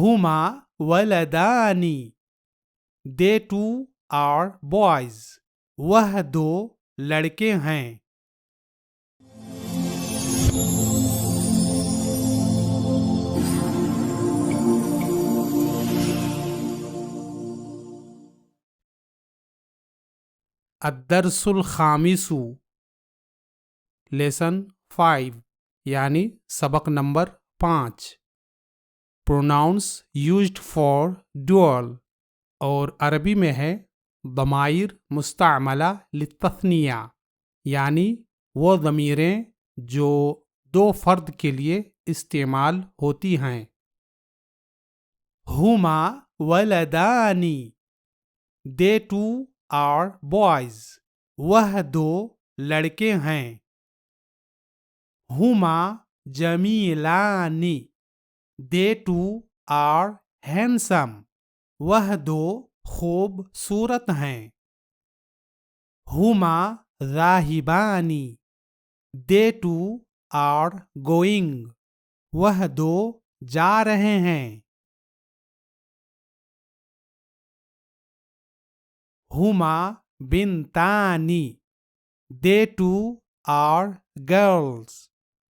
ہما ولدانی they two are boys وہ دو لڑکے ہیں. الدرس الخامس لیسن 5 یعنی سبق number 5 pronouns used for dual اور عربی میں ہے ضمائر مستعملہ للتثنیہ یعنی وہ ضمیریں جو دو فرد کے لیے استعمال ہوتی ہیں. ہما ولدانی they two are boys وہ دو لڑکے ہیں. ہما جمیلانی they two are handsome وہ دو خوبصورت ہیں. ہما ذاہبانی they two are going وہ دو جا رہے ہیں. ہما بنتانی they two are girls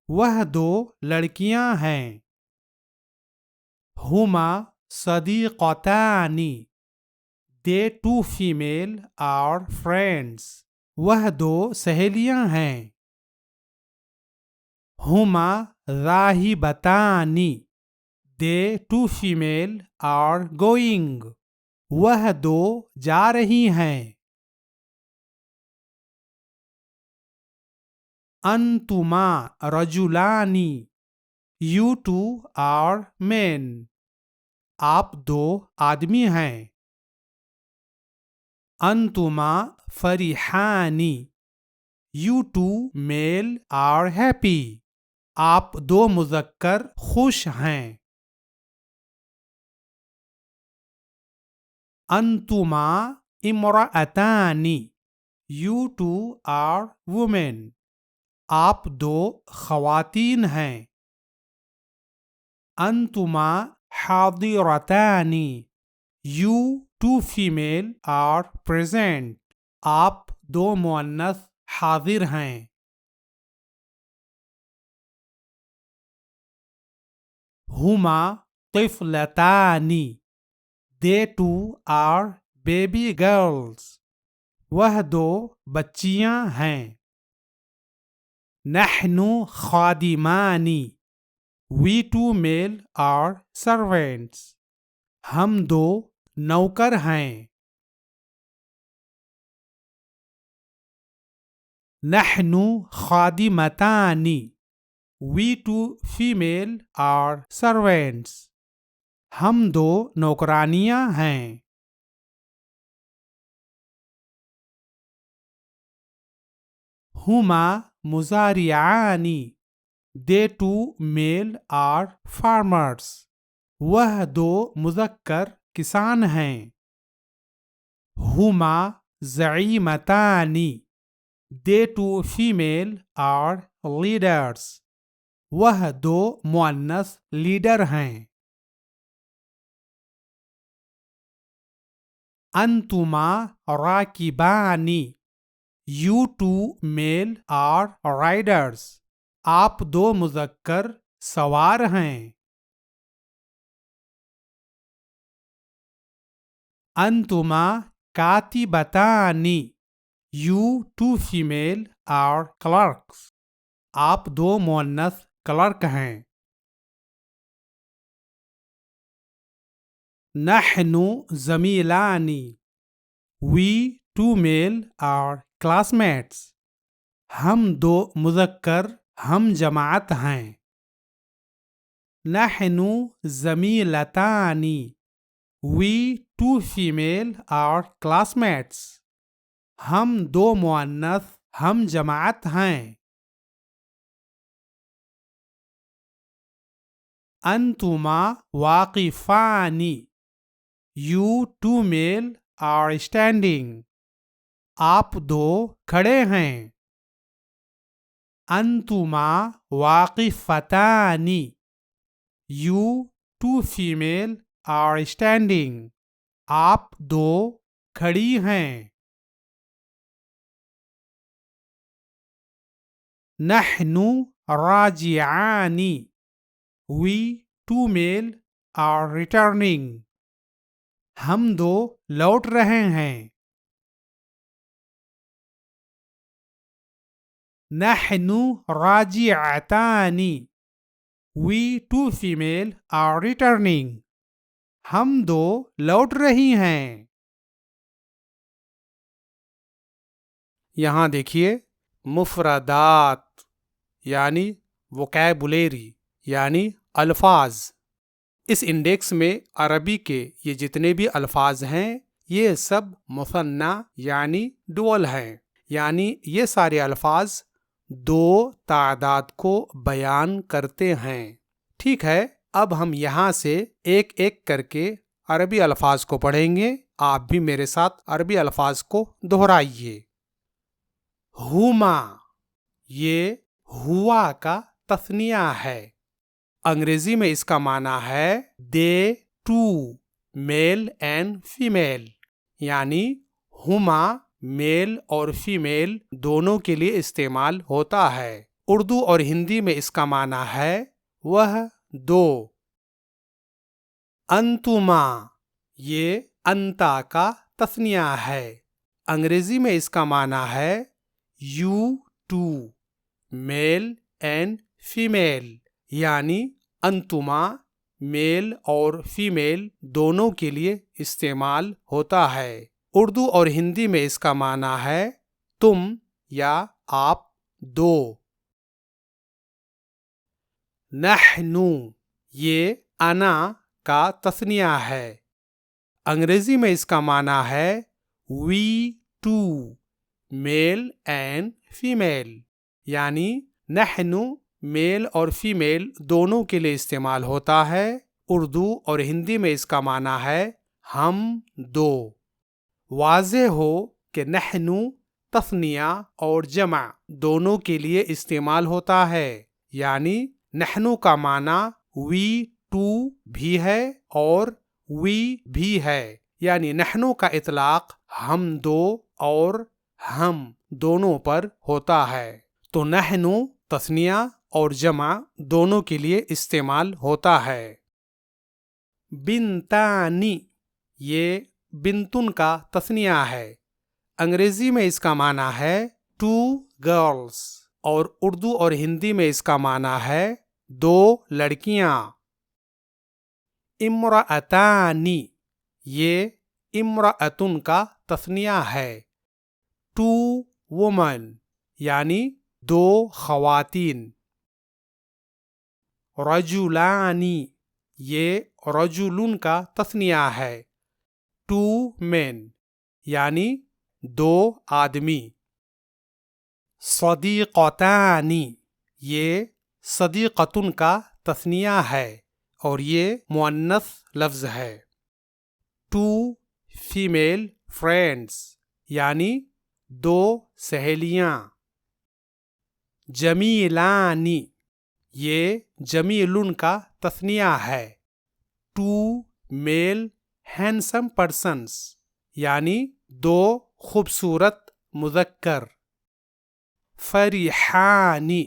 وہ دو لڑکیاں ہیں. ہما صدیقتانی they two female are friends وہ دو سہیلیاں ہیں. ہما راہبتانی they two female are going وہ دو جا رہی ہیں. انتما رجلانی you two are men آپ دو آدمی ہیں. انتما فریحانی you two male are happy آپ دو مذکر خوش ہیں. انتما امرأتانی you two are women آپ دو خواتین ہیں. انتما حاضرتانی you two female are present آپ دو مؤنث حاضر ہیں. ہما طفلتانی they two are baby girls وہ دو بچیاں ہیں. نحن خادمانی we two male are servants ہم دو نوکر ہیں. نحن خادمتانی we two female are servants ہم دو نوکرانیاں ہیں. ہما مزارعانی they two male are farmers وہ دو مذکر کسان ہیں. ہما زعیمتانی they two female are leaders وہ دو مؤنث لیڈر ہیں. انتما راکبانی you two male are riders آپ دو مذکر سوار ہیں. انتما کاتبتانی you two female are clerks آپ دو مؤنث کلرک ہیں. نحن زمیلانی we two male are classmates ہم دو مذکر ہم جماعت ہیں. نحن زمیلتانی we two female are classmates ہم دو مؤنث ہم جماعت ہیں. انتما واقفانی you two male are standing آپ دو کھڑے ہیں. انتما واقفتانی you two female are standing. آپ دو کھڑی ہیں. نحن راجعان. We two male are returning. ہم دو لوٹ رہے ہیں. نحن راجعتان. We two female are returning. ہم دو لوٹ رہی ہیں. یہاں دیکھیے مفردات یعنی ووکیبولیری یعنی الفاظ. اس انڈیکس میں عربی کے یہ جتنے بھی الفاظ ہیں یہ سب مثنیٰ یعنی ڈوئل ہیں، یعنی یہ سارے الفاظ دو تعداد کو بیان کرتے ہیں. ٹھیک ہے، اب ہم یہاں سے ایک ایک کر کے عربی الفاظ کو پڑھیں گے. آپ بھی میرے ساتھ عربی الفاظ کو دہرائیے. ہما، یہ ہوا کا تثنیہ ہے. انگریزی میں اس کا معنی ہے دے ٹو، میل اینڈ فیمیل، یعنی ہما میل اور فیمیل دونوں کے لیے استعمال ہوتا ہے. اردو اور ہندی میں اس کا معنی ہے وہ دو. انتما، یہ انتا کا تثنیہ ہے. انگریزی میں اس کا معنی ہے یو ٹو، میل اینڈ فیمیل، یعنی انتما میل اور فیمیل دونوں کے لیے استعمال ہوتا ہے. اردو اور ہندی میں اس کا معنی ہے تم یا آپ دو. نحن، یہ انا کا تثنیہ ہے. انگریزی میں اس کا معنی ہے وی ٹو، میل اینڈ فیمیل، یعنی نحن میل اور فیمیل دونوں کے لیے استعمال ہوتا ہے. اردو اور ہندی میں اس کا معنی ہے ہم دو. واضح ہو کہ نحن تثنیہ اور جمع دونوں کے لیے استعمال ہوتا ہے، یعنی نحن کا معنی وی ٹو بھی ہے اور وی بھی ہے، یعنی نحن کا اطلاق ہم دو اور ہم دونوں پر ہوتا ہے. تو نحن تثنیہ اور جمع دونوں کے لیے استعمال ہوتا ہے. بنتانی، یہ بنتن کا تثنیہ ہے. انگریزی میں اس کا معنی ہے ٹو گرلز اور اردو اور ہندی میں اس کا معنی ہے دو لڑکیاں. امرأتانی، یہ امرأتن کا تثنیہ ہے. ٹو وومن، یعنی دو خواتین. رجلانی، یہ رجلن کا تثنیہ ہے. ٹو مین، یعنی دو آدمی. صدیقتانی، یہ صدیقتن کا تثنیہ ہے اور یہ مؤنث لفظ ہے. ٹو فیمیل فرینڈز، یعنی دو سہیلیاں. جمیلانی، یہ جمیلن کا تثنیہ ہے. ٹو میل ہینڈسم پرسنز، یعنی دو خوبصورت مذکر. فریحانی،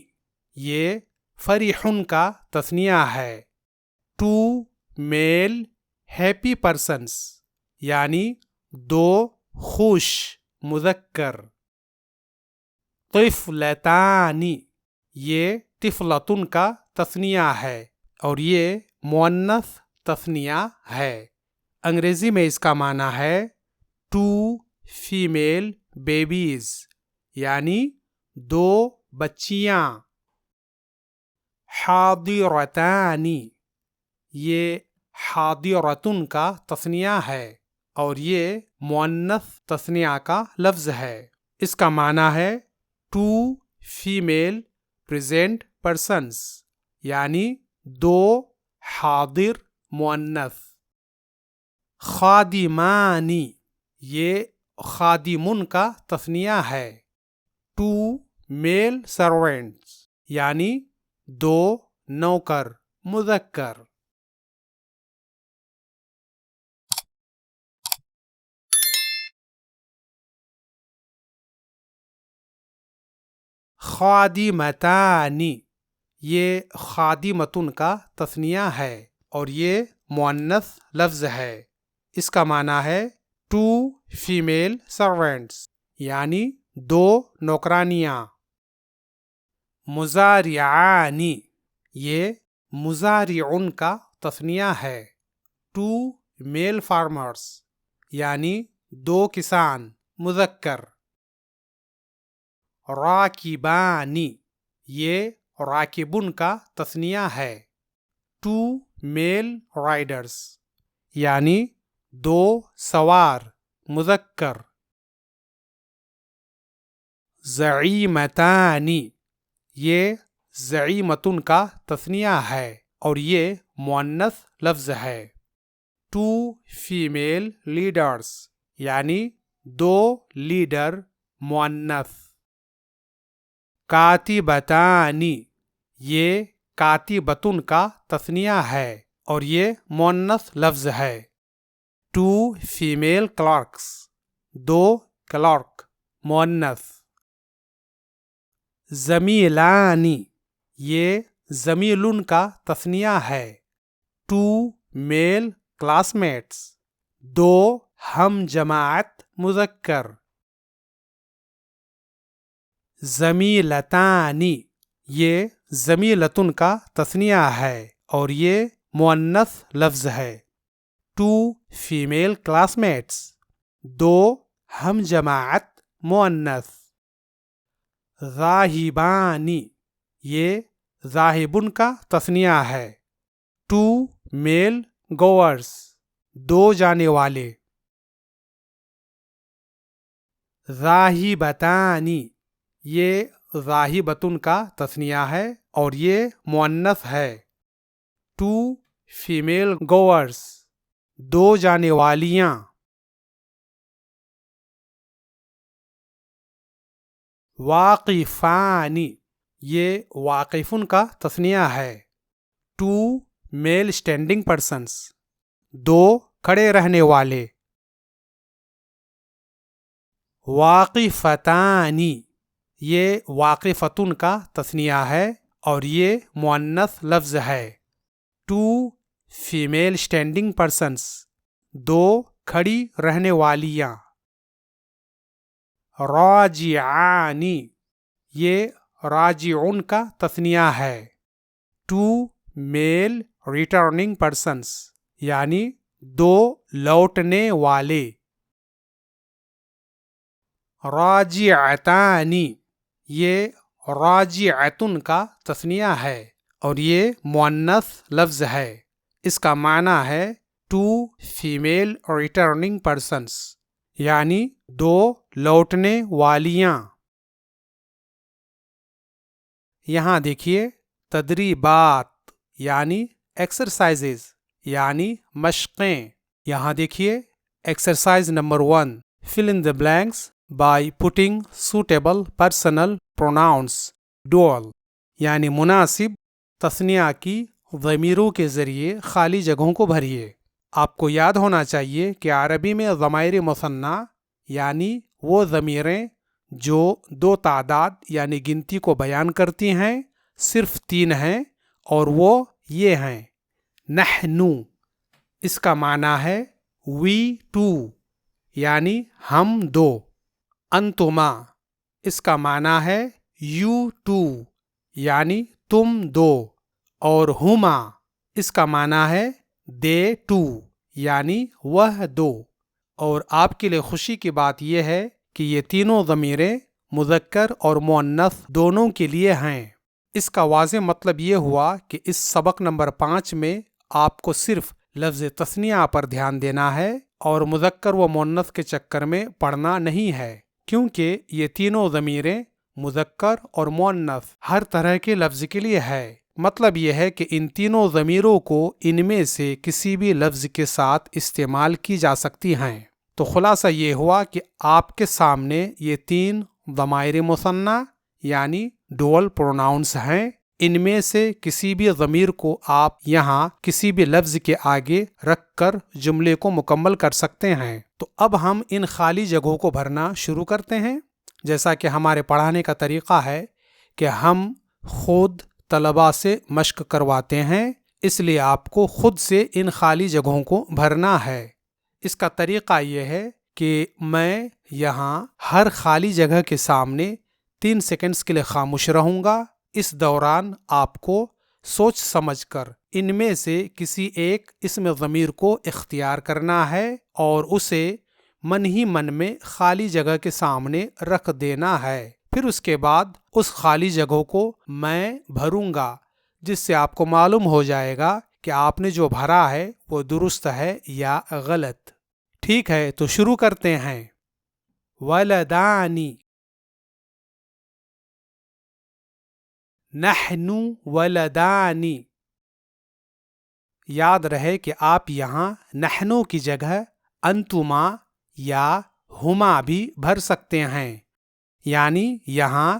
یہ فریحن کا تثنیہ ہے. ٹو میل ہیپی پرسنز، یعنی دو خوش مذکر. طفلتانی، یہ طفلتن کا تثنیہ ہے اور یہ مؤنث تثنیہ ہے. انگریزی میں اس کا معنی ہے ٹو فیمیل بیبیز، یعنی دو بچیاں. حاضرتانی، یہ حاضرتن کا تثنیہ ہے اور یہ مؤنث تثنیہ کا لفظ ہے. اس کا معنی ہے ٹو فیمیل پریزنٹ پرسنز، یعنی دو حاضر مؤنث. خادمانی، یہ خادمن کا تثنیہ ہے. ٹو میل سرونٹس، یعنی دو نوکر مذکر. خادمتانی، یہ خادمتن کا تثنیہ ہے اور یہ مؤنث لفظ ہے۔ اس کا معنی ہے 2 فیمیل سرونٹس، یعنی 2 نوکرانیاں۔ مزارعانی، یہ مزارعن کا تثنیہ ہے 2 میل فارمرز، یعنی 2 کسان مذکر۔ راکبانی، یہ راکبن کا تثنیہ ہے 2 میل رائڈرز، یعنی 2 سوار مذکر۔ زعیمتانی، یہ زعیمتن کا تثنیہ ہے اور یہ مؤنث لفظ ہے 2 فیمیل لیڈرز، یعنی 2 لیڈر مؤنث۔ کاتبتانی، یہ کاتبتن کا تثنیہ ہے اور یہ مؤنث لفظ ہے 2 فیمیل کلرکس، 2 کلرک مؤنث۔ زمیلانی، یہ زمیلن کا تثنیہ ہے 2 میل کلاس میٹس، 2 ہم جماعت مذکر۔ زمیلتانی، یہ زمیلتن کا تثنیہ ہے اور یہ مؤنث لفظ ہے 2 فیمیل کلاس میٹس، 2 ہم جماعت مؤنث۔ ذاہبانی، یہ ذاہبن کا تثنیہ ہے 2 میل گوئرز، 2 جانے والے۔ ذاہبتانی، یہ ذاہبتن کا تثنیہ ہے اور یہ مؤنث ہے 2 فیمیل گوئرز، 2 جانے والیاں۔ واقفانی، یہ واقفن کا تثنیہ ہے 2 میل اسٹینڈنگ پرسنس، 2 کھڑے رہنے والے۔ واقفتانی، یہ واقفتن کا تثنیہ ہے اور یہ مؤنث لفظ ہے 2 فیمیل اسٹینڈنگ پرسنس، 2 کھڑی رہنے والیاں۔ راجعانی، یہ راجعن کا تثنیہ ہے 2 میل ریٹرننگ پرسنس، یعنی 2 لوٹنے والے۔ راجعتانی، یہ راجعتن کا تثنیہ ہے اور یہ مؤنث لفظ ہے۔ اس کا معنی ہے 2 فیمیل ریٹرننگ پرسنس، یعنی 2 لوٹنے والیاں۔ یہاں دیکھیے تدریبات یعنی ایکسرسائزز یعنی مشقیں۔ یہاں دیکھیے exercise number 1، fill in the blanks by putting suitable personal pronouns dual، یعنی مناسب تثنیہ کی ضمیروں کے ذریعے خالی جگہوں کو بھریے۔ آپ کو یاد ہونا چاہیے کہ عربی میں ضمائر مثنیٰ یعنی وہ ضمیریں جو 2 تعداد یعنی گنتی کو بیان کرتی ہیں صرف 3 ہیں اور وہ یہ ہیں: نحنو، اس کا معنی ہے we two یعنی ہم 2۔ انتما، اس کا معنی ہے you two یعنی تم 2۔ اور ہما، اس کا معنی ہے they two یعنی وہ 2۔ اور آپ کے لیے خوشی کی بات یہ ہے کہ یہ تینوں ضمیریں مذکر اور مؤنث دونوں کے لیے ہیں۔ اس کا واضح مطلب یہ ہوا کہ اس سبق نمبر 5 میں آپ کو صرف لفظ تثنیہ پر دھیان دینا ہے اور مذکر و مؤنث کے چکر میں پڑھنا نہیں ہے، کیونکہ یہ تینوں ضمیریں مذکر اور مؤنث ہر طرح کے لفظ کے لیے ہے۔ مطلب یہ ہے کہ ان تینوں ضمیروں کو ان میں سے کسی بھی لفظ کے ساتھ استعمال کی جا سکتی ہیں۔ تو خلاصہ یہ ہوا کہ آپ کے سامنے یہ 3 ضمائر مثنیٰ یعنی ڈوئل پروناؤنس ہیں۔ ان میں سے کسی بھی ضمیر کو آپ یہاں کسی بھی لفظ کے آگے رکھ کر جملے کو مکمل کر سکتے ہیں۔ تو اب ہم ان خالی جگہوں کو بھرنا شروع کرتے ہیں۔ جیسا کہ ہمارے پڑھانے کا طریقہ ہے کہ ہم خود طلباء سے مشق کرواتے ہیں، اس لیے آپ کو خود سے ان خالی جگہوں کو بھرنا ہے۔ اس کا طریقہ یہ ہے کہ میں یہاں ہر خالی جگہ کے سامنے 3 سیکنڈز کے لیے خاموش رہوں گا۔ اس دوران آپ کو سوچ سمجھ کر ان میں سے کسی ایک اسم ضمیر کو اختیار کرنا ہے اور اسے من ہی من میں خالی جگہ کے سامنے رکھ دینا ہے۔ پھر اس کے بعد اس خالی جگہ کو میں بھروں گا، جس سے آپ کو معلوم ہو جائے گا کہ آپ نے جو بھرا ہے وہ درست ہے یا غلط۔ ٹھیک ہے، تو شروع کرتے ہیں۔ ولدانی، نحن ولدانی۔ یاد رہے کہ آپ یہاں نحنو کی جگہ انتما یا ہما بھی بھر سکتے ہیں، یعنی یہاں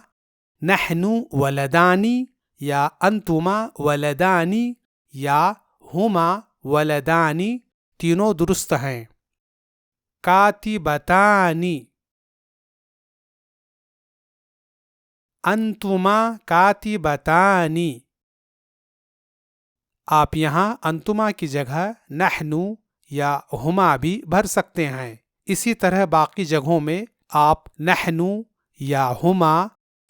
نحن ولدانی یا انتما ولدانی یا ہما ولدانی تینوں درست ہیں۔ کاتبتانی، انتما کاتبتانی۔ آپ یہاں انتما کی جگہ نحن یا ہما بھی بھر سکتے ہیں۔ اسی طرح باقی جگہوں میں آپ نحن یا ہما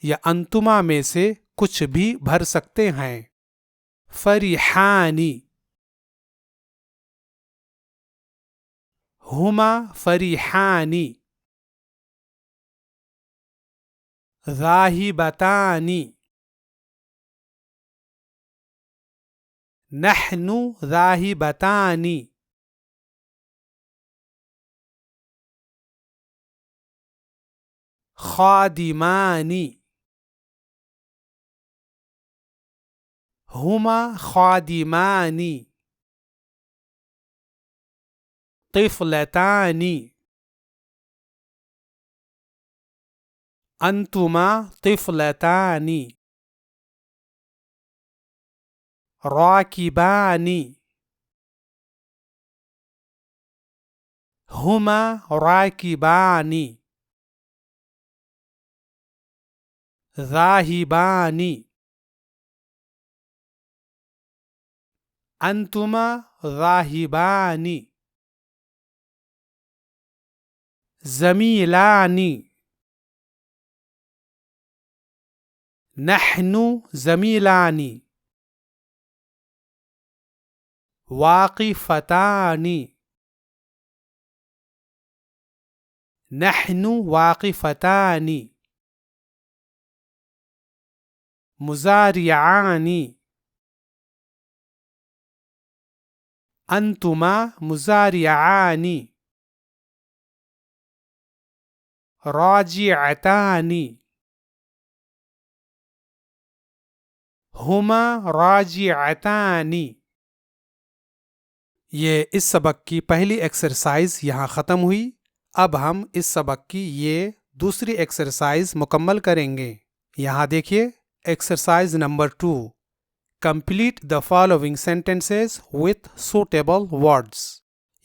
یا انتما میں سے کچھ بھی بھر سکتے ہیں۔ فریحانی، ہما فریحانی۔ ذاہبتانی، نحن ذاہبتانی۔ خادمانی، ہما خادمانی۔ طفلتانی، انتما طفلتانی۔ راکبانی، ہما راکبانی۔ ذاہبانی، انتما ذاہبانی۔ زمیلانی، نحن زمیلانی۔ واقفتانی، نحن واقفتانی۔ مزارعانی، انتما مزارعانی۔ راجعتانی، ہما راجعتانی۔ یہ اس سبق کی پہلی ایکسرسائز یہاں ختم ہوئی۔ اب ہم اس سبق کی یہ دوسری ایکسرسائز مکمل کریں گے۔ یہاں دیکھیے exercise number 2، complete the following sentences with suitable words,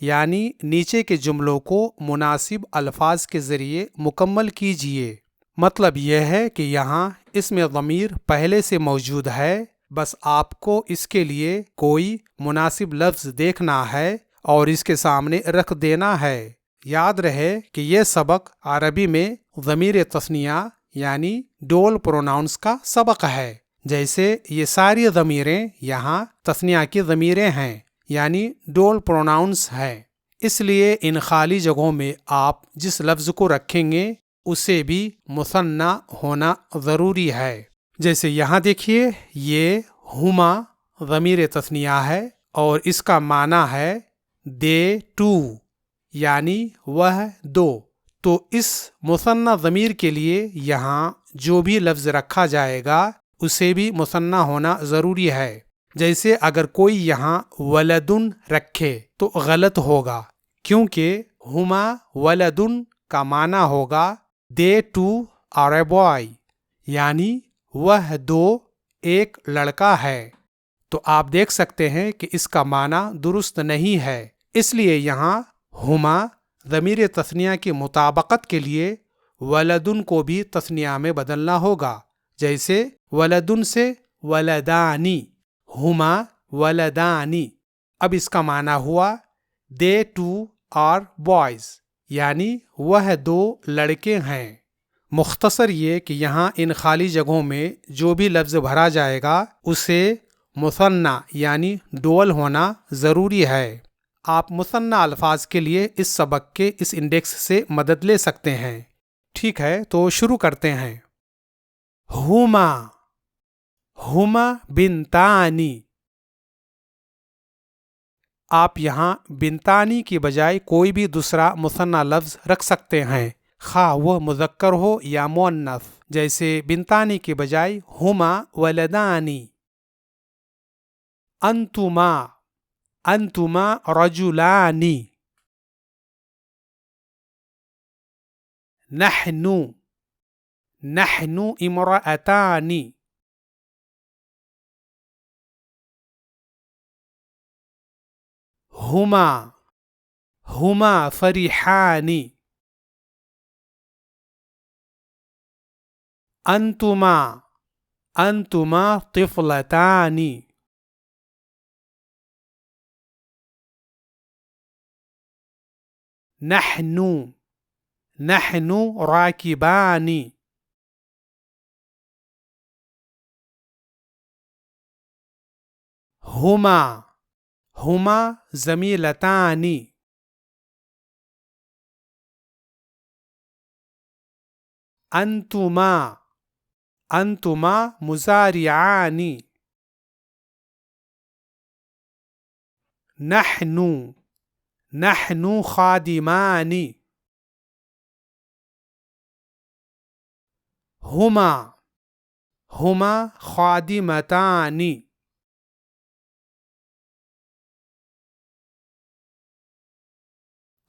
یعنی نیچے کے جملوں کو مناسب الفاظ کے ذریعے مکمل کیجیے۔ مطلب یہ ہے کہ یہاں اسم ضمیر پہلے سے موجود ہے، بس آپ کو اس کے لیے کوئی مناسب لفظ دیکھنا ہے اور اس کے سامنے رکھ دینا ہے۔ یاد رہے کہ یہ سبق عربی میں ضمیر تثنیہ یعنی ڈول پروناؤنس کا سبق ہے۔ جیسے یہ ساری ضمیریں یہاں تثنیہ کی ضمیریں ہیں، یعنی ڈول پروناؤنس ہے، اس لیے ان خالی جگہوں میں آپ جس لفظ کو رکھیں گے اسے بھی مثنیٰ ہونا ضروری ہے۔ جیسے یہاں دیکھیے یہ ہما ضمیر تثنیہ ہے اور اس کا معنی ہے دے ٹو، یعنی وہ دو۔ تو اس مثنیٰ ضمیر کے لیے یہاں جو بھی لفظ رکھا جائے گا اسے بھی مثنیٰ ہونا ضروری ہے۔ جیسے اگر کوئی یہاں ولدن رکھے تو غلط ہوگا، کیونکہ ہما ولدن کا معنی ہوگا دے ٹو آر اے بوائے، یعنی وہ دو ایک لڑکا ہے۔ تو آپ دیکھ سکتے ہیں کہ اس کا معنی درست نہیں ہے، اس لیے یہاں ہما ضمیر تثنیہ کی مطابقت کے لیے ولدن کو بھی تثنیہ میں بدلنا ہوگا۔ جیسے ولدن سے ولدانی، ہما ولدانی۔ اب اس کا معنی ہوا they two are boys، یعنی وہ دو لڑکے ہیں۔ مختصر یہ کہ یہاں ان خالی جگہوں میں جو بھی لفظ بھرا جائے گا اسے مثنی یعنی ڈوئل ہونا ضروری ہے۔ آپ مثنی الفاظ کے لیے اس سبق کے اس انڈیکس سے مدد لے سکتے ہیں۔ ٹھیک ہے، تو شروع کرتے ہیں۔ ہما، ہما بنتانی۔ آپ یہاں بنتانی کی بجائے کوئی بھی دوسرا مثنی لفظ رکھ سکتے ہیں، خواہ وہ مذکر ہو یا مؤنث، جیسے بنتانی کی بجائے ہما ولدانی۔ انتما، انتما رجلانی۔ نحن، نحن امرأتان۔ ہما، ہما فرحان۔ انتما، انتما طفلتان۔ نحن، نحن راکبان۔ ہما، ہما زمیلتان۔ انتما، انتما مزارعان۔ نحن، نحن خادمان۔ ہما، ہما خادمتان۔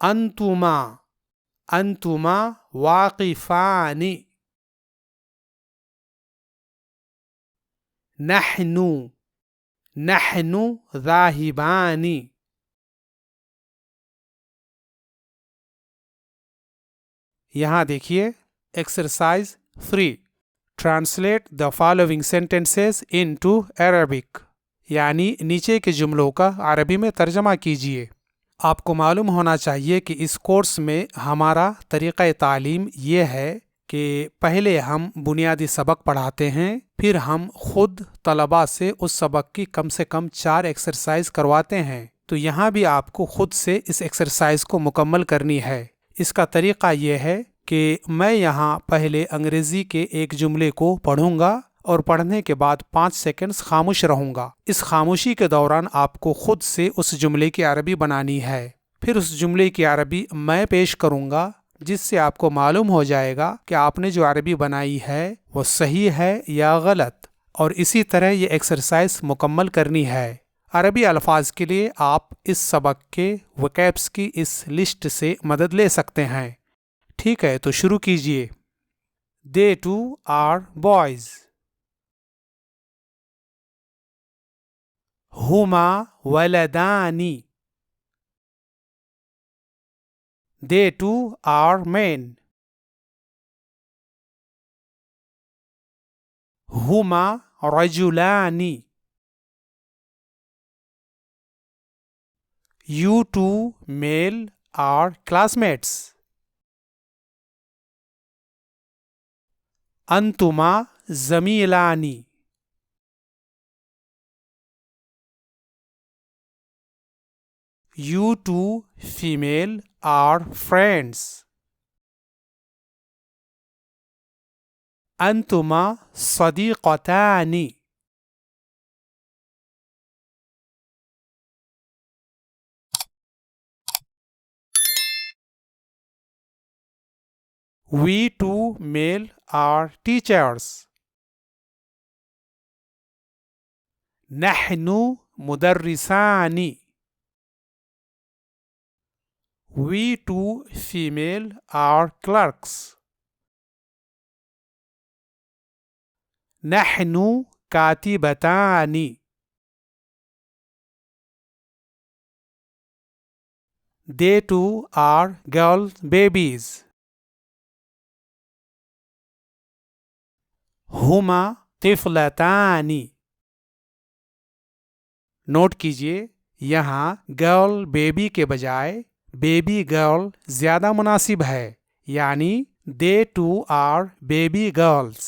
انتما، انتما واقفان۔ نحن، نحن ذاہبان۔ یہاں دیکھیے exercise 3، translate the following sentences into Arabic, یعنی نیچے کے جملوں کا عربی میں ترجمہ کیجیے۔ آپ کو معلوم ہونا چاہیے کہ اس کورس میں ہمارا طریقہ تعلیم یہ ہے کہ پہلے ہم بنیادی سبق پڑھاتے ہیں، پھر ہم خود طلباء سے اس سبق کی کم سے کم 4 ایکسرسائز کرواتے ہیں۔ تو یہاں بھی آپ کو خود سے اس ایکسرسائز کو مکمل کرنی ہے۔ اس کا طریقہ یہ ہے کہ میں یہاں پہلے انگریزی کے ایک جملے کو پڑھوں گا اور پڑھنے کے بعد 5 سیکنڈز خاموش رہوں گا۔ اس خاموشی کے دوران آپ کو خود سے اس جملے کی عربی بنانی ہے۔ پھر اس جملے کی عربی میں پیش کروں گا، جس سے آپ کو معلوم ہو جائے گا کہ آپ نے جو عربی بنائی ہے وہ صحیح ہے یا غلط، اور اسی طرح یہ ایکسرسائز مکمل کرنی ہے۔ عربی الفاظ کے لیے آپ اس سبق کے وکیبس کی اس لسٹ سے مدد لے سکتے ہیں۔ ٹھیک ہے، تو شروع کیجئے۔ They two are boys۔ ہما ولدانی۔ They two are men۔ ہما رجلان۔ You two male are classmates۔ انتما زمیلان۔ You two female are friends۔ انتما صدیقتان۔ We two male are teachers۔ نحن مدرسان۔ We two female are clerks۔ نحن كاتبتان۔ They two are girl babies۔ ہما طفلتان. Note کیجئے یہاں girl baby کے بجائے baby girl زیادہ مناسب ہے، یعنی they two are baby girls،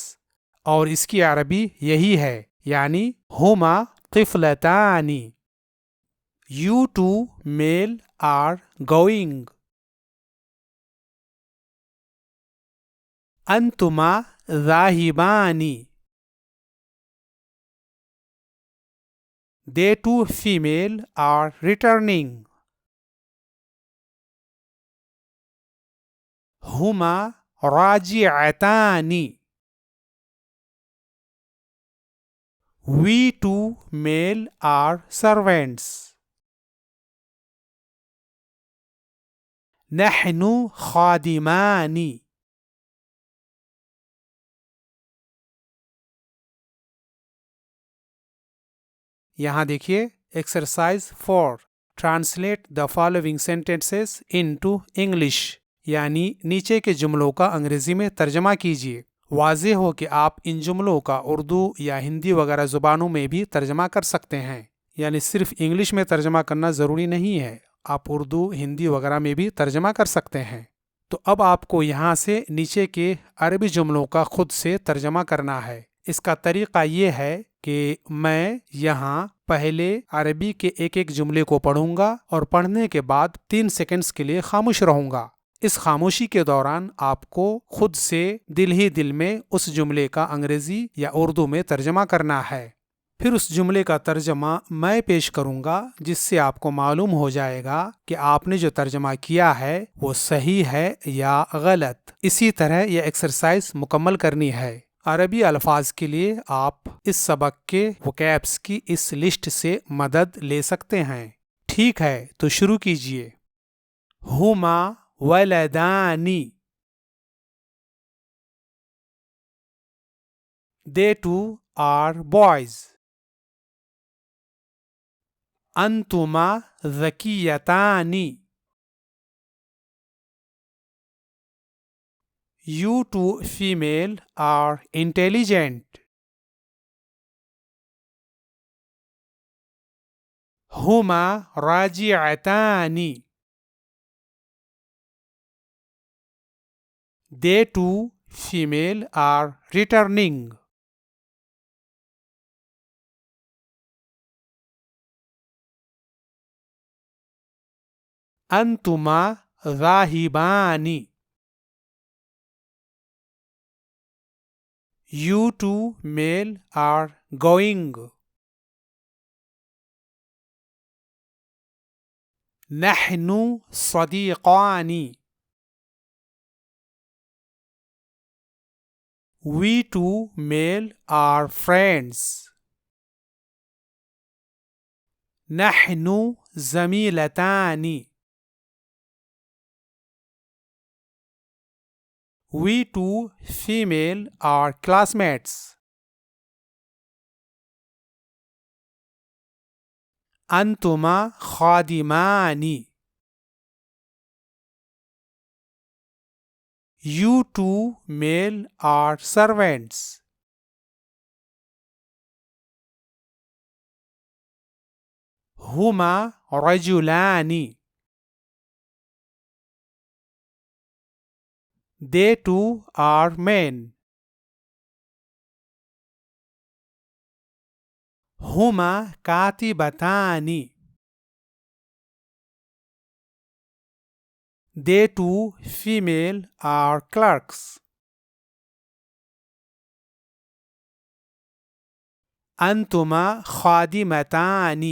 اور اس کی عربی یہی ہے، یعنی ہما طفلتان. You two male are going. انتما ذاہبان. They two female are returning. ہما راجعتان. We two male are servants. نحن خادمان. یہاں دیکھیے exercise 4. Translate the following sentences into English, یعنی نیچے کے جملوں کا انگریزی میں ترجمہ کیجیے. واضح ہو کہ آپ ان جملوں کا اردو یا ہندی وغیرہ زبانوں میں بھی ترجمہ کر سکتے ہیں، یعنی صرف انگلش میں ترجمہ کرنا ضروری نہیں ہے، آپ اردو ہندی وغیرہ میں بھی ترجمہ کر سکتے ہیں. تو اب آپ کو یہاں سے نیچے کے عربی جملوں کا خود سے ترجمہ کرنا ہے. اس کا طریقہ یہ ہے کہ میں یہاں پہلے عربی کے ایک ایک جملے کو پڑھوں گا اور پڑھنے کے بعد 3 سیکنڈز کے لیے خاموش رہوں گا. اس خاموشی کے دوران آپ کو خود سے دل ہی دل میں اس جملے کا انگریزی یا اردو میں ترجمہ کرنا ہے. پھر اس جملے کا ترجمہ میں پیش کروں گا، جس سے آپ کو معلوم ہو جائے گا کہ آپ نے جو ترجمہ کیا ہے وہ صحیح ہے یا غلط. اسی طرح یہ ایکسرسائز مکمل کرنی ہے. عربی الفاظ کے لیے آپ اس سبق کے وکیبس کی اس لسٹ سے مدد لے سکتے ہیں. ٹھیک ہے، تو شروع کیجئے. ہما ولدانی. They two are boys. انتما ذکیتان. You two female are intelligent. ہما راجعتان. They two female are returning. انتما ذاہبان. You two male are going. نحن صديقان. We two male are friends. نحن زميلتان. We two female are classmates. انتما خادمان. You two male are servants. ہما رجلان. They two are men. ہما کاتبتان. They two female are clerks. انتما خادمتان.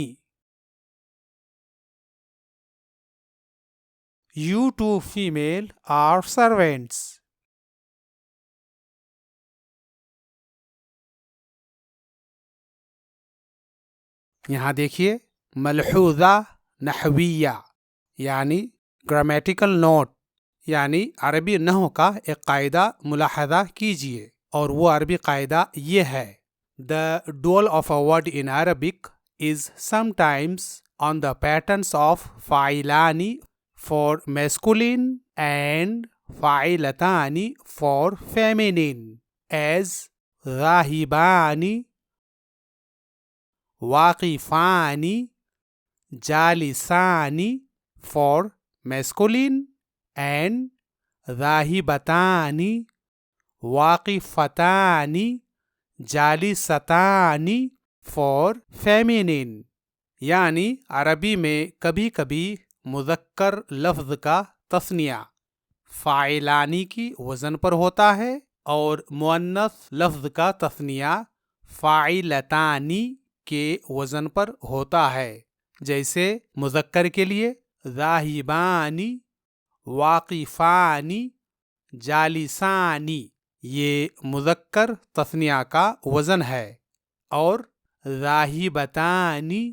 You two female are servants. یہاں دیکھیے ملحوظہ نحویہ یعنی grammatical note, یعنی عربی نحو کا ایک قاعدہ ملاحظہ کیجئے، اور وہ عربی قاعدہ یہ ہے: The dual of a word in Arabic is sometimes on the patterns of fa'ilani for masculine and fa'ilatani for feminine, as ذاہبانی، واقفانی، جالسانی for masculine and ذاہبتانی، واقفتانی، جالستانی for feminine. یعنی عربی میں کبھی کبھی مذکر لفظ کا تثنیہ فاعلانی کی وزن پر ہوتا ہے اور مؤنث لفظ کا تثنیہ فاعلتانی کے وزن پر ہوتا ہے. جیسے مذکر کے لیے ذاہبانی، واقفانی، جالسانی، یہ مذکر تثنیہ کا وزن ہے، اور ذاہبتانی،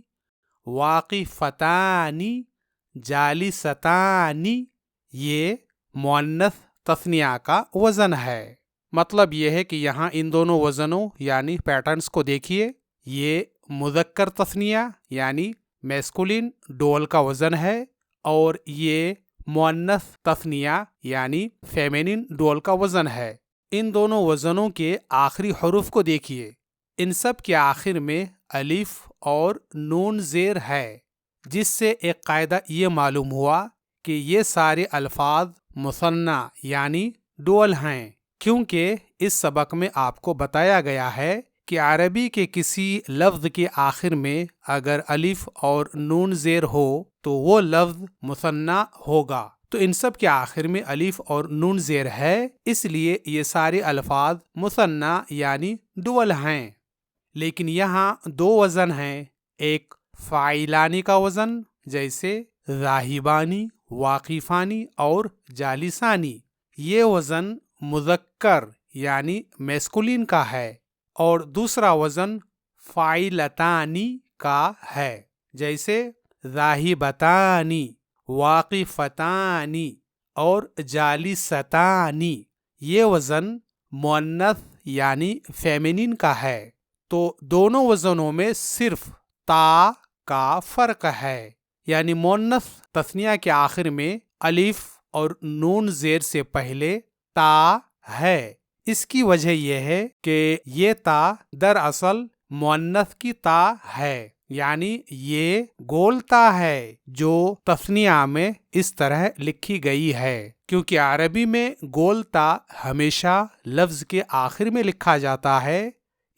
واقفتانی، جالستانی یہ مؤنث تثنیہ کا وزن ہے. مطلب یہ ہے کہ یہاں ان دونوں وزنوں یعنی پیٹرنز کو دیکھیے. یہ مذکر تثنیہ یعنی میسکولین ڈول کا وزن ہے، اور یہ مؤنث تثنیہ یعنی فیمینین ڈول کا وزن ہے. ان دونوں وزنوں کے آخری حروف کو دیکھیے. ان سب کے آخر میں الف اور نون زیر ہے، جس سے ایک قاعدہ یہ معلوم ہوا کہ یہ سارے الفاظ مثنیٰ یعنی ڈول ہیں، کیونکہ اس سبق میں آپ کو بتایا گیا ہے کہ عربی کے کسی لفظ کے آخر میں اگر الف اور نون زیر ہو تو وہ لفظ مثنیٰ ہوگا. تو ان سب کے آخر میں الف اور نون زیر ہے، اس لیے یہ سارے الفاظ مثنیٰ یعنی ڈول ہیں. لیکن یہاں دو وزن ہیں، ایک فاعلانی کا وزن جیسے ذاہبانی، واقفانی اور جالسانی، یہ وزن مذکر یعنی میسکولین کا ہے، اور دوسرا وزن فاعلتانی کا ہے جیسے ذاہبتانی، واقفتانی اور جالستانی، یہ وزن مؤنث یعنی فیمینین کا ہے. تو دونوں وزنوں میں صرف تا کا فرق ہے، یعنی مؤنث تثنیہ کے آخر میں الف اور نون زیر سے پہلے تا ہے. اس کی وجہ یہ ہے کہ یہ تا دراصل مؤنث کی تا ہے، یعنی یہ گول تا ہے جو تثنیہ میں اس طرح لکھی گئی ہے، کیونکہ عربی میں گول تا ہمیشہ لفظ کے آخر میں لکھا جاتا ہے.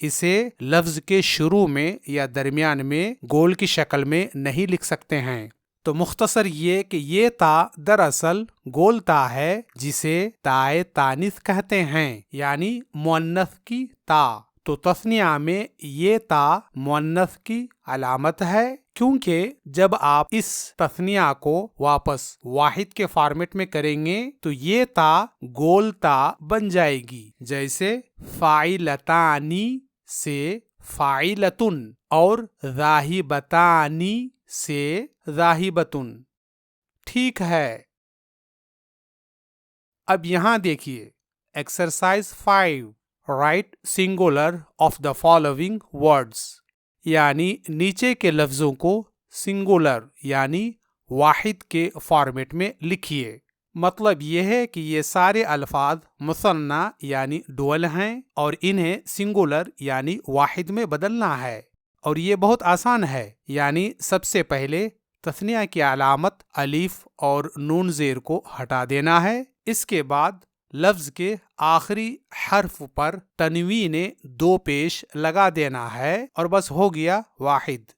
اسے لفظ کے شروع میں یا درمیان میں گول کی شکل میں نہیں لکھ سکتے ہیں. تو مختصر یہ کہ یہ تا دراصل گول تا ہے جسے تائے تانیث کہتے ہیں، یعنی مؤنث کی تا. تو تثنیہ میں یہ تا مؤنث کی علامت ہے، کیونکہ جب آپ اس تثنیہ کو واپس واحد کے فارمیٹ میں کریں گے تو یہ تا گول تا بن جائے گی، جیسے فاعلتانی سے فاعلتن اور ذاہبتانی سے ذاہبتن. ٹھیک ہے، اب یہاں دیکھیے exercise 5 right singular of the following words, یعنی نیچے کے لفظوں کو سنگولر یعنی واحد کے فارمیٹ میں لکھیے. مطلب یہ ہے کہ یہ سارے الفاظ مثنیٰ یعنی ڈول ہیں اور انہیں سنگولر یعنی واحد میں بدلنا ہے، اور یہ بہت آسان ہے. یعنی سب سے پہلے تثنیہ کی علامت الف اور نون زیر کو ہٹا دینا ہے، اس کے بعد لفظ کے آخری حرف پر تنوین دو پیش لگا دینا ہے، اور بس ہو گیا واحد.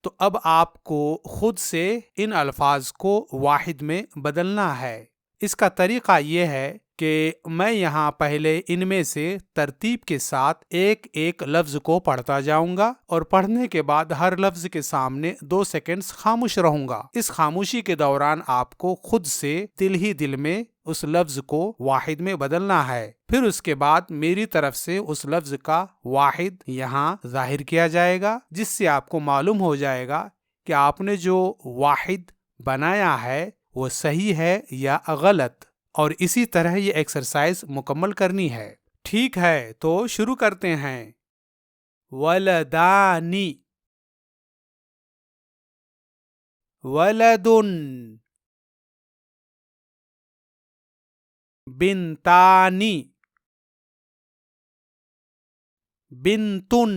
تو اب آپ کو خود سے ان الفاظ کو واحد میں بدلنا ہے. اس کا طریقہ یہ ہے کہ میں یہاں پہلے ان میں سے ترتیب کے ساتھ ایک ایک لفظ کو پڑھتا جاؤں گا، اور پڑھنے کے بعد ہر لفظ کے سامنے 2 سیکنڈز خاموش رہوں گا. اس خاموشی کے دوران آپ کو خود سے دل ہی دل میں اس لفظ کو واحد میں بدلنا ہے. پھر اس کے بعد میری طرف سے اس لفظ کا واحد یہاں ظاہر کیا جائے گا، جس سے آپ کو معلوم ہو جائے گا کہ آپ نے جو واحد بنایا ہے وہ صحیح ہے یا غلط. اور اسی طرح یہ ایکسرسائز مکمل کرنی ہے. ٹھیک ہے، تو شروع کرتے ہیں. ولدانی، ولدن، بنتانی، بنتن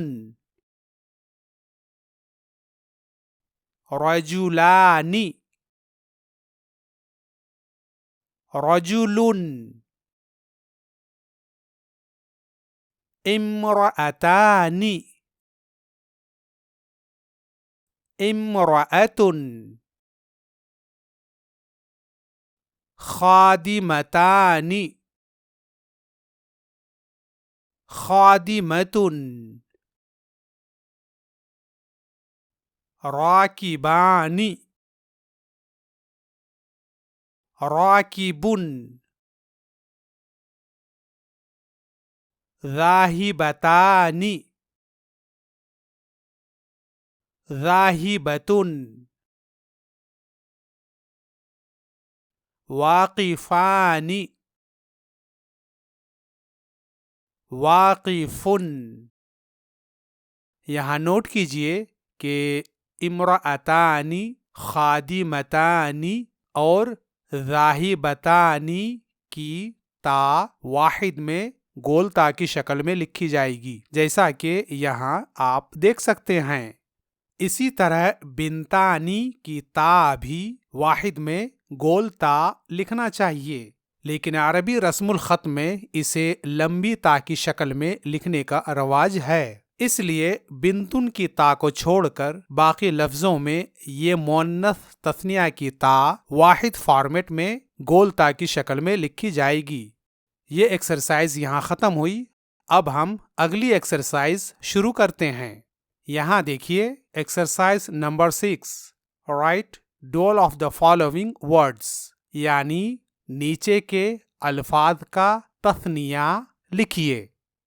رجلان رجل امرأتان امرأة خادمتان خادمة راكبان راكب ذاهبتان ذاهبة واقفان واقف. یہاں نوٹ کیجئے کہ امرأتانی، خادمتانی اور ذاہبتانی کی تا واحد میں گول تا کی شکل میں لکھی جائے گی، جیسا کہ یہاں آپ دیکھ سکتے ہیں. اسی طرح بنتانی کی تا بھی واحد میں گول تا لکھنا چاہیے، لیکن عربی رسم الخط میں اسے لمبی تا کی شکل میں لکھنے کا رواج ہے. اس لیے بنتن کی تا کو چھوڑ کر باقی لفظوں میں یہ مؤنث تثنیہ کی تا واحد فارمیٹ میں گول تا کی شکل میں لکھی جائے گی. یہ ایکسرسائز یہاں ختم ہوئی. اب ہم اگلی ایکسرسائز شروع کرتے ہیں. یہاں دیکھیے ایکسرسائز نمبر 6. رائٹ ڈول آف دا فالوئنگ ورڈز، یعنی نیچے کے الفاظ کا تثنیہ لکھیے.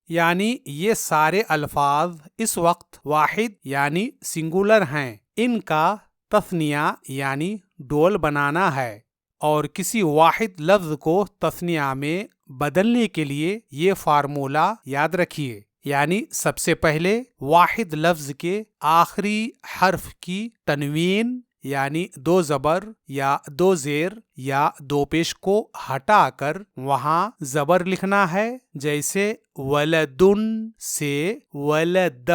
یعنی یہ سارے الفاظ اس وقت واحد یعنی سنگولر ہیں، ان کا تثنیہ یعنی ڈول بنانا ہے، اور کسی واحد لفظ کو تثنیہ میں بدلنے کے لیے یہ فارمولہ یاد رکھیے. یعنی سب سے پہلے واحد لفظ کے آخری حرف کی تنوین یعنی 2 زبر یا 2 زیر یا 2 پیش کو ہٹا کر وہاں زبر لکھنا ہے، جیسے ولدن سے ولد.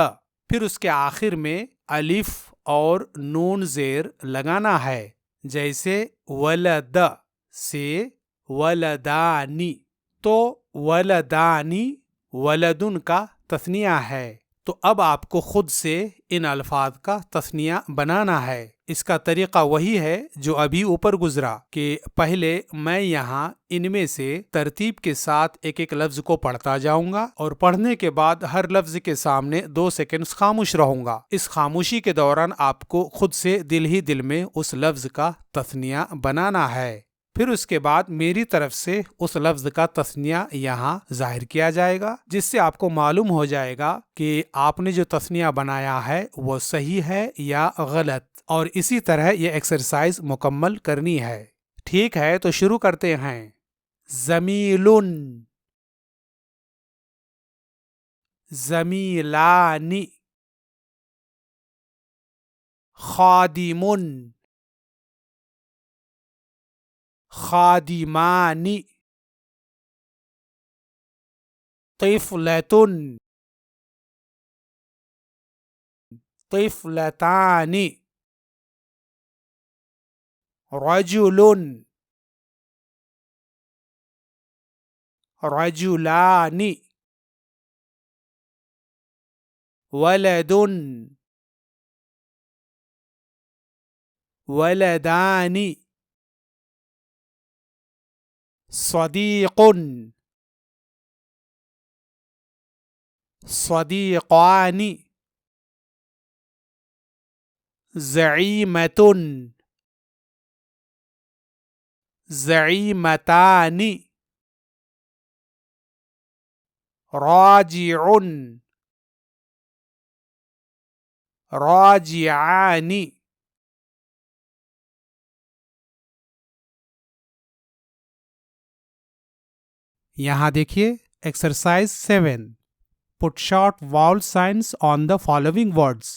پھر اس کے آخر میں الف اور نون زیر لگانا ہے، جیسے ولد سے ولدانی. تو ولدانی ولدن کا تثنیہ ہے. تو اب آپ کو خود سے ان الفاظ کا تثنیہ بنانا ہے. اس کا طریقہ وہی ہے جو ابھی اوپر گزرا کہ پہلے میں یہاں ان میں سے ترتیب کے ساتھ ایک ایک لفظ کو پڑھتا جاؤں گا، اور پڑھنے کے بعد ہر لفظ کے سامنے 2 سیکنڈز خاموش رہوں گا. اس خاموشی کے دوران آپ کو خود سے دل ہی دل میں اس لفظ کا تثنیہ بنانا ہے. پھر اس کے بعد میری طرف سے اس لفظ کا تثنیہ یہاں ظاہر کیا جائے گا، جس سے آپ کو معلوم ہو جائے گا کہ آپ نے جو تثنیہ بنایا ہے وہ صحیح ہے یا غلط. اور اسی طرح یہ ایکسرسائز مکمل کرنی ہے. ٹھیک ہے، تو شروع کرتے ہیں. زمیلن، زمیلانی، خادمن، خادمانی، طفلتن، طفلتان، رجل، رجلان، ولد، ولدان، صديق، صديقان، زعيمة، زعيمتان، راجع، راجعان. یہاں دیکھیے exercise 7. Put short vowel signs on the following words,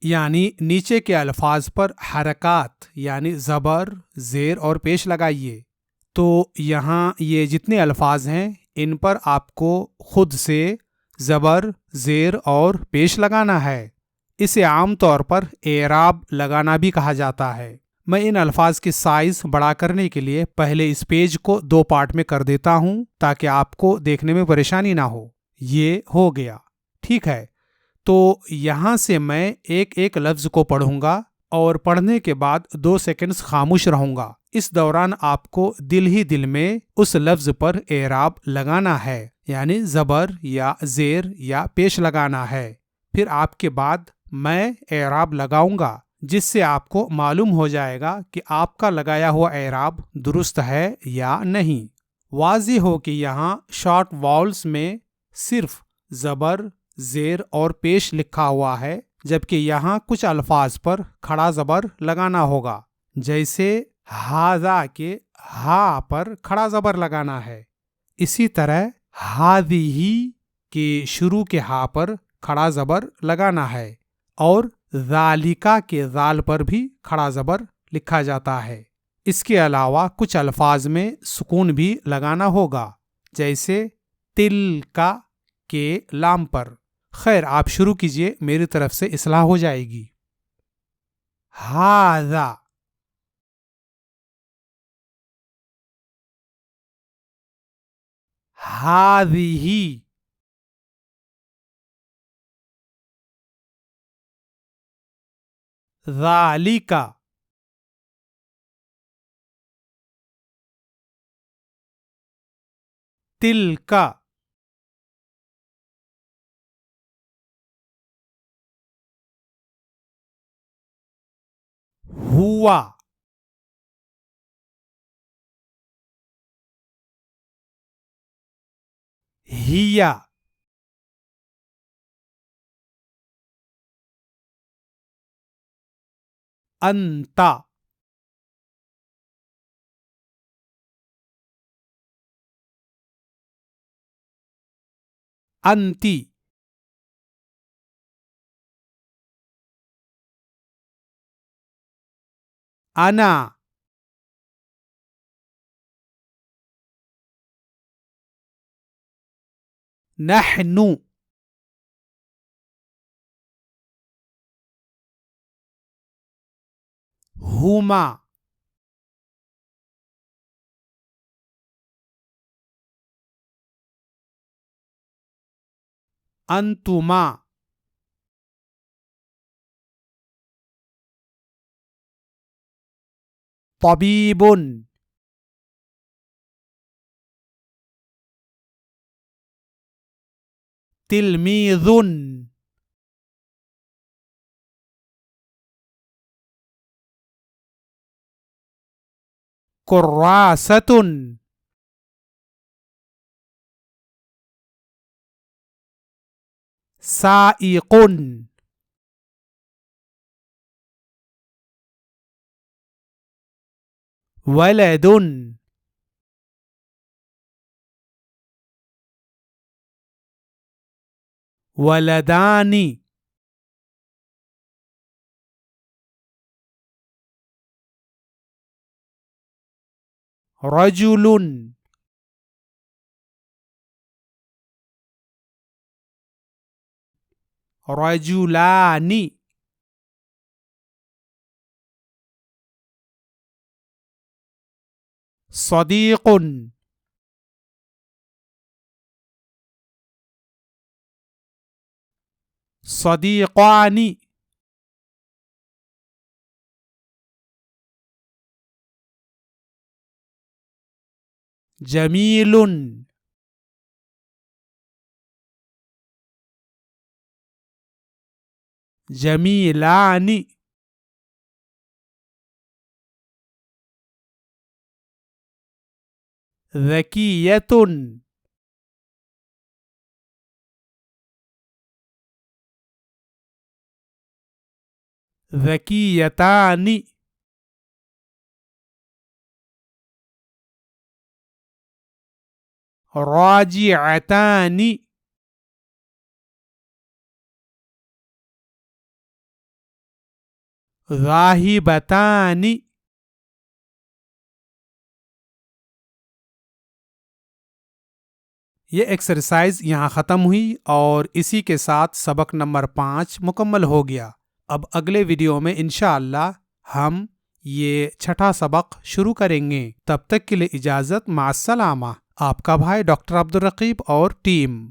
یعنی نیچے کے الفاظ پر حرکات یعنی زبر، زیر اور پیش لگائیے. تو یہاں یہ جتنے الفاظ ہیں ان پر آپ کو خود سے زبر، زیر اور پیش لگانا ہے۔ اسے عام طور پر اعراب لگانا بھی کہا جاتا ہے۔ میں ان الفاظ کی سائز بڑا کرنے کے لیے پہلے اس پیج کو 2 پارٹ میں کر دیتا ہوں تاکہ آپ کو دیکھنے میں پریشانی نہ ہو۔ یہ ہو گیا، ٹھیک ہے۔ تو یہاں سے میں ایک ایک لفظ کو پڑھوں گا اور پڑھنے کے بعد 2 سیکنڈز خاموش رہوں گا۔ اس دوران آپ کو دل ہی دل میں اس لفظ پر اعراب لگانا ہے، یعنی زبر یا زیر یا پیش لگانا ہے۔ پھر آپ کے بعد میں اعراب لگاؤں گا، جس سے آپ کو معلوم ہو جائے گا کہ آپ کا لگایا ہوا اعراب درست ہے یا نہیں۔ واضح ہو کہ یہاں شارٹ واؤلز میں صرف زبر، زیر اور پیش لکھا ہوا ہے، جبکہ یہاں کچھ الفاظ پر کھڑا زبر لگانا ہوگا، جیسے ھذا کے ہا پر کھڑا زبر لگانا ہے۔ اسی طرح ھذہ کے شروع کے ہا پر کھڑا زبر لگانا ہے، اور ذالک کے ذال پر بھی کھڑا زبر لکھا جاتا ہے۔ اس کے علاوہ کچھ الفاظ میں سکون بھی لگانا ہوگا، جیسے تلک کے لام پر۔ خیر، آپ شروع کیجئے، میری طرف سے اصلاح ہو جائے گی۔ ھذا، ھذہ، ذالک، تلک، ہوا، ہی، انت، انتی، انا، نحن، ہما، انتما، طبیب، تلمیذ، کراسۃ، سائق، ولد، ولدان، رجل، رجلان، صدیق، صدیقان، جمیل، جمیلان، ذکیۃ، ذکیتان، راجعتان، ذاہبتان، یہ ایکسرسائز یہاں ختم ہوئی اور اسی کے ساتھ سبق نمبر 5 مکمل ہو گیا۔ اب اگلے ویڈیو میں انشاءاللہ ہم یہ 6واں سبق شروع کریں گے۔ تب تک کے لیے اجازت، مع السلامہ۔ آپ کا بھائی ڈاکٹر عبدالرقیب اور ٹیم۔